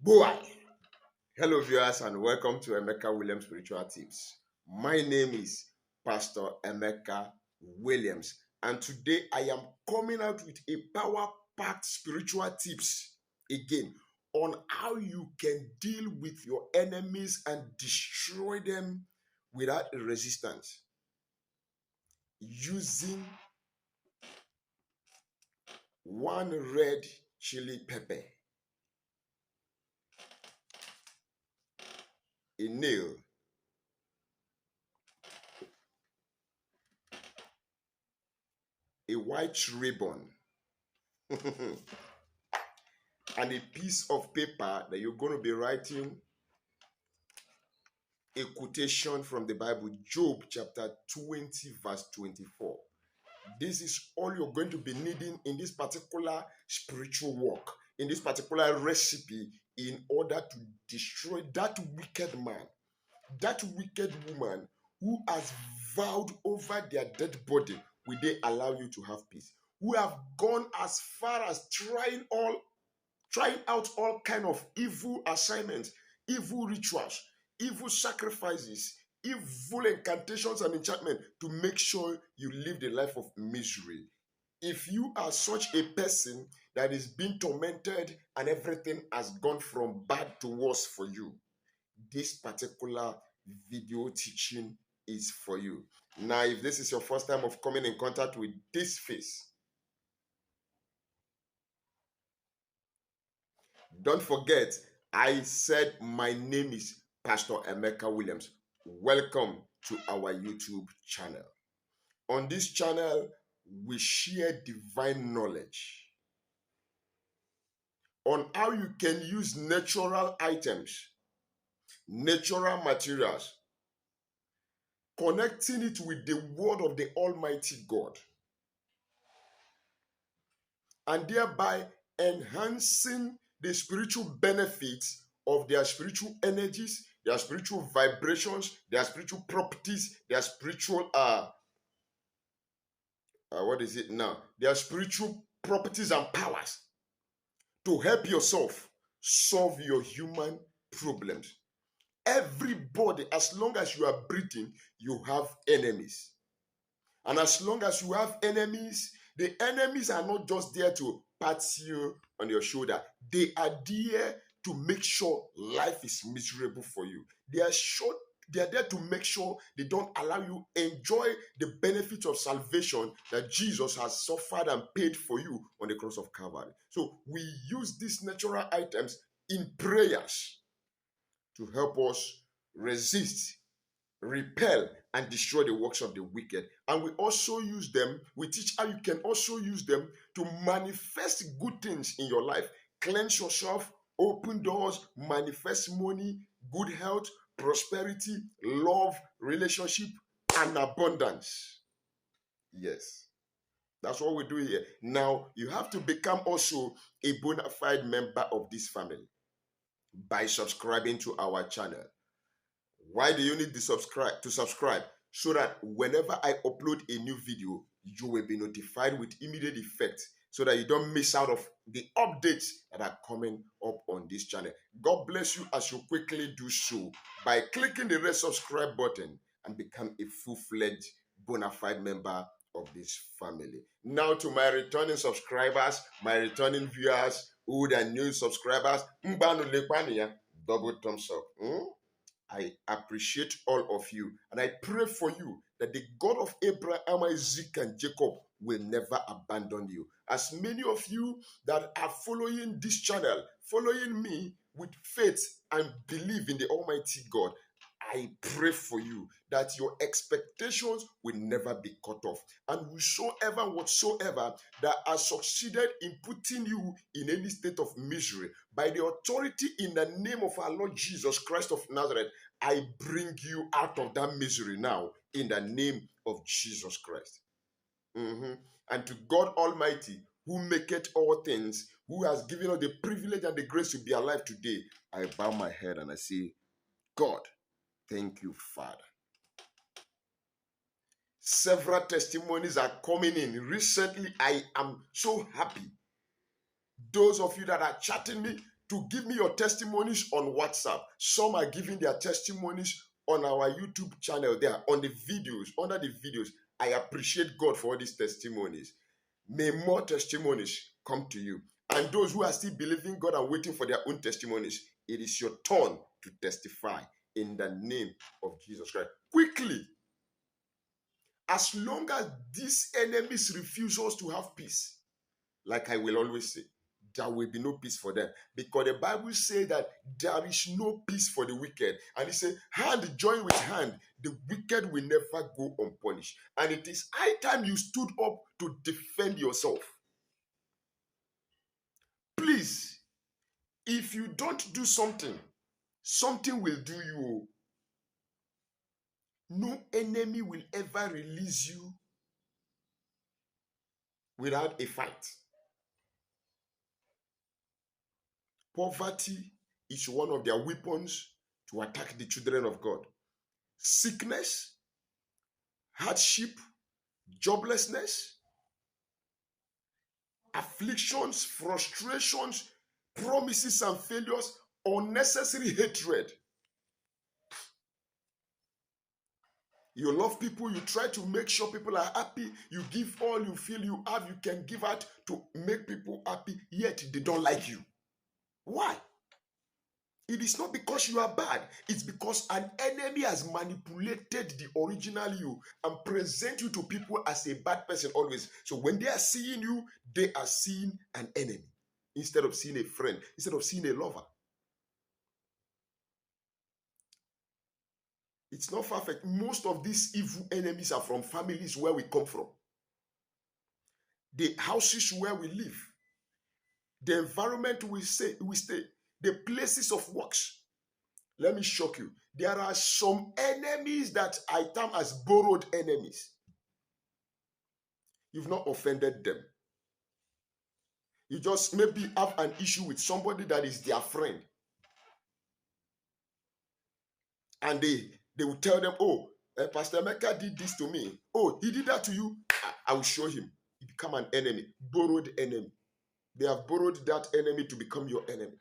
Boy! Hello viewers and welcome to Emeka Williams Spiritual Tips. My name is Pastor Emeka Williams and today I am coming out with a power-packed spiritual tips again on how you can deal with your enemies and destroy them without resistance using one red chili pepper, a nail, a white ribbon, and a piece of paper that you're going to be writing a quotation from the Bible, Job chapter 20, verse 24. This is all you're going to be needing in this particular spiritual work, in this particular recipe, in order to destroy that wicked man, that wicked woman who has vowed over their dead body, will they allow you to have peace? Who have gone as far as trying out all kind of evil assignments, evil rituals, evil sacrifices, evil incantations and enchantment to make sure you live the life of misery. If you are such a person that is being tormented and everything has gone from bad to worse for you, this particular video teaching is for you. Now, if this is your first time of coming in contact with this face, don't forget, I said my name is Pastor Emeka Williams. Welcome to our YouTube channel. On this channel, we share divine knowledge on how you can use natural items, natural materials, connecting it with the word of the Almighty God, and thereby enhancing the spiritual benefits of their spiritual energies, their spiritual vibrations, their spiritual properties, their spiritual their spiritual properties and powers to help yourself solve your human problems. Everybody, as long as you are breathing, you have enemies. And as long as you have enemies, the enemies are not just there to pat you on your shoulder. They are there to make sure life is miserable for you. They are there to make sure they don't allow you enjoy the benefits of salvation that Jesus has suffered and paid for you on the cross of Calvary. So we use these natural items in prayers to help us resist, repel, and destroy the works of the wicked. And we also use them, we teach how you can also use them to manifest good things in your life. Cleanse yourself, open doors, manifest money, good health, prosperity, love, relationship, and abundance. Yes, that's what we do here. Now, you have to become also a bona fide member of this family by subscribing to our channel. Why do you need to subscribe? So that whenever I upload a new video, you will be notified with immediate effect so that you don't miss out of the updates that are coming up on this channel. God bless you as you quickly do so by clicking the red subscribe button and become a full-fledged bona fide member of this family. Now to my returning subscribers, my returning viewers, old and new subscribers, double thumbs up. I appreciate all of you, and I pray for you that the God of Abraham, Isaac, and Jacob will never abandon you. As many of you that are following this channel, following me with faith and believe in the Almighty God, I pray for you that your expectations will never be cut off. And whatsoever that has succeeded in putting you in any state of misery, by the authority in the name of our Lord Jesus Christ of Nazareth, I bring you out of that misery now in the name of Jesus Christ. And to God Almighty, who maketh all things, who has given us the privilege and the grace to be alive today, I bow my head and I say, God, thank you, Father. Several testimonies are coming in. Recently, I am so happy. Those of you that are chatting me, to give me your testimonies on WhatsApp. Some are giving their testimonies on our YouTube channel there, on the videos, under the videos. I appreciate God for all these testimonies. May more testimonies come to you. And those who are still believing God and waiting for their own testimonies, it is your turn to testify in the name of Jesus Christ. Quickly, as long as these enemies refuse us to have peace, like I will always say, there will be no peace for them. Because the Bible says that there is no peace for the wicked. And it says, hand join with hand, the wicked will never go unpunished. And it is high time you stood up to defend yourself. Please, if you don't do something, something will do you. No enemy will ever release you without a fight. Poverty is one of their weapons to attack the children of God. Sickness, hardship, joblessness, afflictions, frustrations, promises and failures, unnecessary hatred. You love people, you try to make sure people are happy, you give all you feel you have, you can give out to make people happy, yet they don't like you. Why? It is not because you are bad. It's because an enemy has manipulated the original you and present you to people as a bad person always. So when they are seeing you, they are seeing an enemy instead of seeing a friend, instead of seeing a lover. It's not perfect. Most of these evil enemies are from families where we come from, the houses where we live, the environment we stay, the places of works. Let me shock you. There are some enemies that I term as borrowed enemies. You've not offended them. You just maybe have an issue with somebody that is their friend. And they will tell them, oh, Pastor Emeka did this to me. Oh, he did that to you. I will show him. You become an enemy, borrowed enemy. They have borrowed that enemy to become your enemy.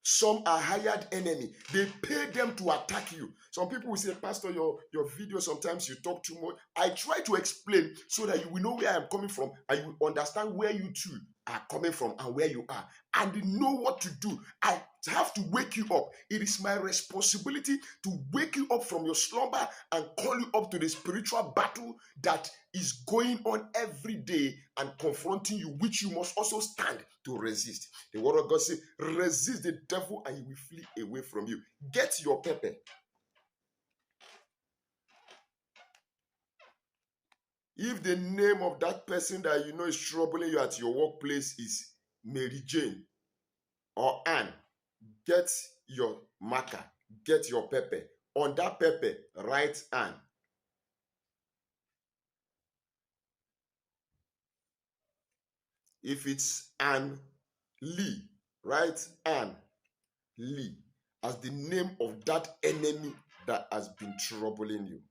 Some are hired enemy. They pay them to attack you. Some people will say, Pastor, your video, sometimes you talk too much. I try to explain so that you will know where I am coming from and you will understand where you too are coming from and where you are. And you know what to do. I have to wake you up. It is my responsibility to wake you up from your slumber and call you up to the spiritual battle that is going on every day and confronting you, which you must also stand to resist. The word of God says, resist the devil and he will flee away from you. Get your pepper. If the name of that person that you know is troubling you at your workplace is Mary Jane or Anne, get your marker, get your pepper. On that pepper, write Anne. If it's Anne Lee, write Anne Lee as the name of that enemy that has been troubling you.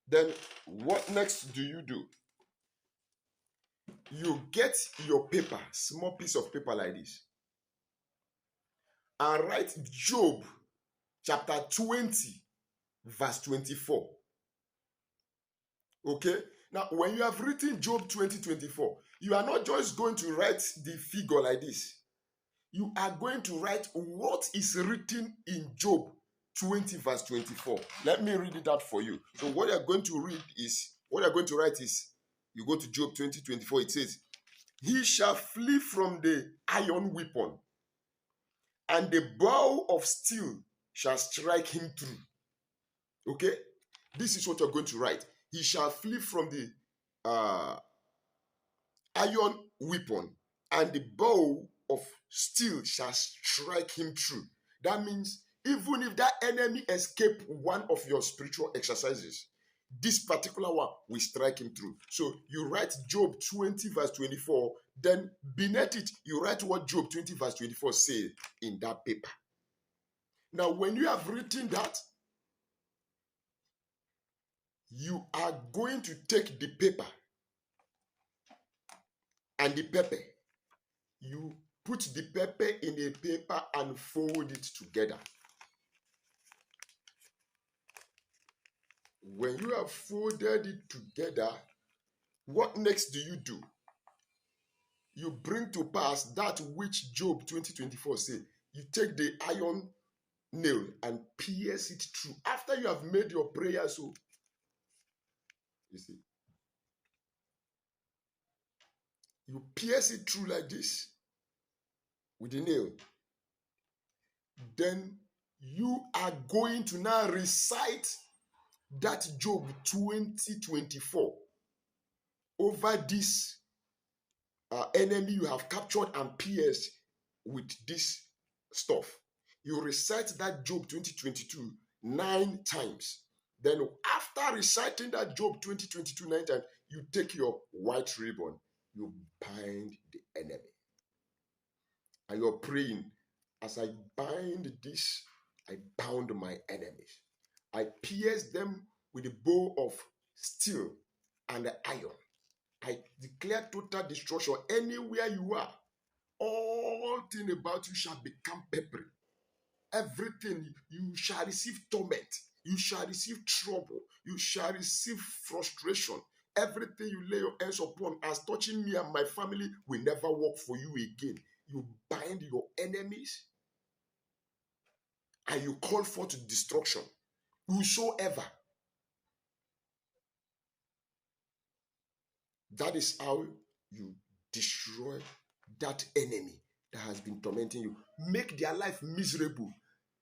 Then what next do? You get your paper, small piece of paper like this, and write Job chapter 20, verse 24. Okay? Now, when you have written Job 20:24, you are not just going to write the figure like this. You are going to write what is written in Job 20, verse 24. Let me read it out for you. So what you're going to write is, you go to Job 20:24, it says, he shall flee from the iron weapon, and the bow of steel shall strike him through. Okay? This is what you're going to write. He shall flee from the iron weapon, and the bow of steel shall strike him through. That means even if that enemy escape one of your spiritual exercises, this particular one will strike him through. So you write Job 20 verse 24, then beneath it, you write what Job 20 verse 24 says in that paper. Now, when you have written that, you are going to take the paper and the pepper. You put the pepper in a paper and fold it together. When you have folded it together, what next do you do? You bring to pass that which Job 20:24 say. You take the iron nail and pierce it through. After you have made your prayer, so you see, you pierce it through like this with the nail. Then you are going to now recite that Job 20:24 over this enemy you have captured and pierced with this stuff. You recite that Job 20:22 9 times. Then after reciting that Job 20:22 9 times, you take your white ribbon, you bind the enemy. And you're praying, as I bind this, I bound my enemies. I pierce them with a bow of steel and iron. I declare total destruction anywhere you are. All things about you shall become peppery. Everything, you shall receive torment. You shall receive trouble. You shall receive frustration. Everything you lay your hands upon as touching me and my family will never work for you again. You bind your enemies and you call forth destruction. Whosoever. That is how you destroy that enemy that has been tormenting you. Make their life miserable.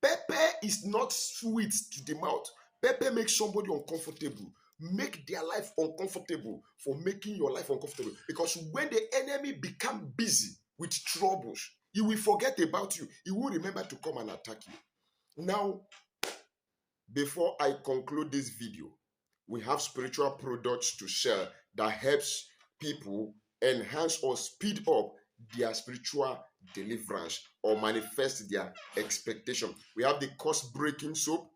Pepper is not sweet to the mouth. Pepper makes somebody uncomfortable. Make their life uncomfortable for making your life uncomfortable. Because when the enemy become busy with troubles, he will forget about you. He will remember to come and attack you. Now, before I conclude this video, we have spiritual products to sell that helps people enhance or speed up their spiritual deliverance or manifest their expectation. We have the curse-breaking soap.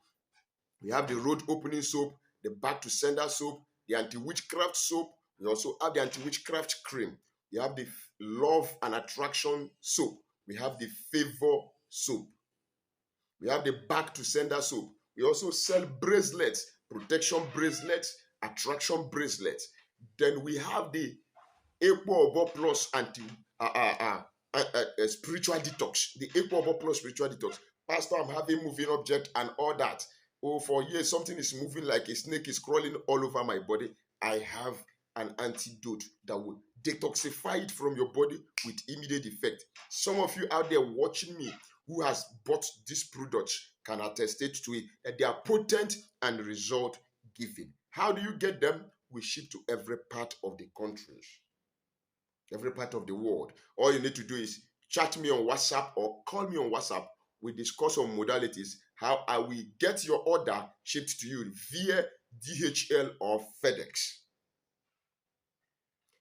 We have the road opening soap, the back to sender soap, the anti-witchcraft soap. We also have the anti-witchcraft cream. We have the love and attraction soap. We have the favor soap. We have the back to sender soap. We also sell bracelets, protection bracelets, attraction bracelets. Then we have the Equal Plus spiritual detox. The Equal Plus spiritual detox. Pastor, I'm having moving object and all that. Oh, for years something is moving like a snake is crawling all over my body. I have an antidote that will detoxify it from your body with immediate effect. Some of you out there watching me who has bought these products can attest to it that they are potent and result giving. How do you get them? We ship to every part of the country, every part of the world. All you need to do is chat me on WhatsApp or call me on WhatsApp. We discuss on modalities, how I will get your order shipped to you via DHL or FedEx.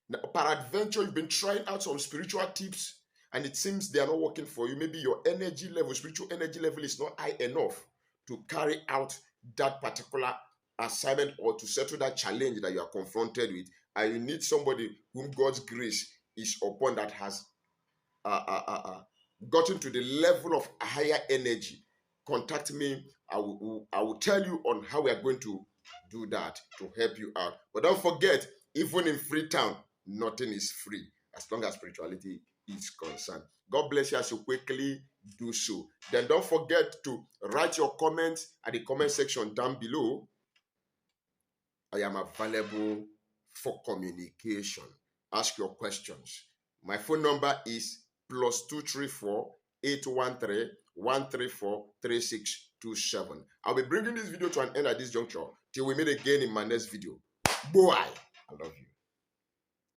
Now, peradventure, you've been trying out some spiritual tips and it seems they are not working for you. Maybe your energy level, spiritual energy level is not high enough to carry out that particular assignment or to settle that challenge that you are confronted with. And you need somebody whom God's grace is upon that has gotten to the level of higher energy. Contact me. I will tell you on how we are going to do that to help you out. But don't forget, even in Freetown, nothing is free as long as spirituality is concerned. God bless you as you quickly do so. Then don't forget to write your comments at the comment section down below. I am available for communication. Ask your questions. My phone number is +234 813 134 3627. I'll be bringing this video to an end at this juncture till we meet again in my next video. Bye. I love you.